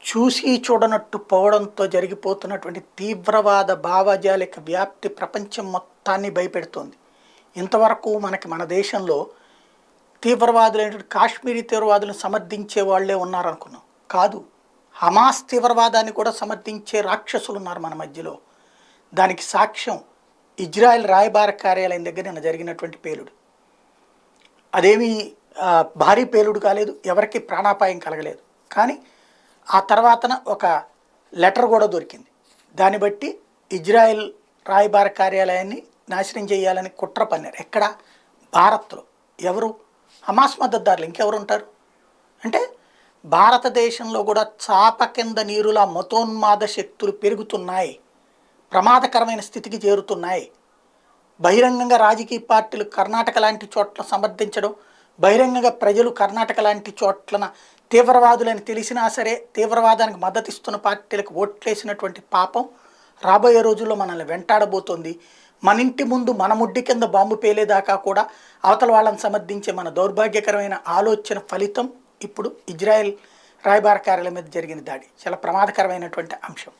చూసి చూడనట్టు పోవడంతో జరిగిపోతున్నటువంటి తీవ్రవాద భావజాలిక వ్యాప్తి ప్రపంచం మొత్తాన్ని భయపెడుతోంది. ఇంతవరకు మన దేశంలో తీవ్రవాదులైనటువంటి కాశ్మీరీ తీవ్రవాదులను సమర్థించే వాళ్ళే ఉన్నారనుకున్నాం. కాదు, హమాస్ తీవ్రవాదాన్ని కూడా సమర్థించే రాక్షసులు ఉన్నారు మన మధ్యలో. దానికి సాక్ష్యం ఇజ్రాయెల్ రాయబార కార్యాలయం దగ్గర నిన్న జరిగినటువంటి పేలుడు. అదేమీ భారీ పేలుడు కాలేదు, ఎవరికి ప్రాణాపాయం కలగలేదు. కానీ ఆ తర్వాతన ఒక లెటర్ కూడా దొరికింది. దాన్ని బట్టి ఇజ్రాయెల్ రాయబార కార్యాలయాన్ని నాశనం చేయాలని కుట్ర పన్నారు. ఎక్కడ? భారత్లో. ఎవరు? హమాస్ మద్దతుదారులు. ఇంకెవరు ఉంటారు? అంటే భారతదేశంలో కూడా చాప కింద నీరులా మతోన్మాద శక్తులు పెరుగుతున్నాయి, ప్రమాదకరమైన స్థితికి చేరుతున్నాయి. బహిరంగంగా రాజకీయ పార్టీలు కర్ణాటక లాంటి చోట్ల సమర్థించడం, బహిరంగంగా ప్రజలు కర్ణాటక లాంటి చోట్లన తీవ్రవాదులని తెలిసినా సరే తీవ్రవాదానికి మద్దతిస్తున్న పార్టీలకు ఓట్లేసినటువంటి పాపం రాబోయే రోజుల్లో మనల్ని వెంటాడబోతోంది. మన ఇంటి ముందు మన ముడ్డి కింద బాంబు పేలేదాకా కూడా అవతల వాళ్ళని సమర్థించే మన దౌర్భాగ్యకరమైన ఆలోచన ఫలితం ఇప్పుడు ఇజ్రాయెల్ రాయబార కార్యాలయం మీద జరిగిన దాడి. చాలా ప్రమాదకరమైనటువంటి అంశం.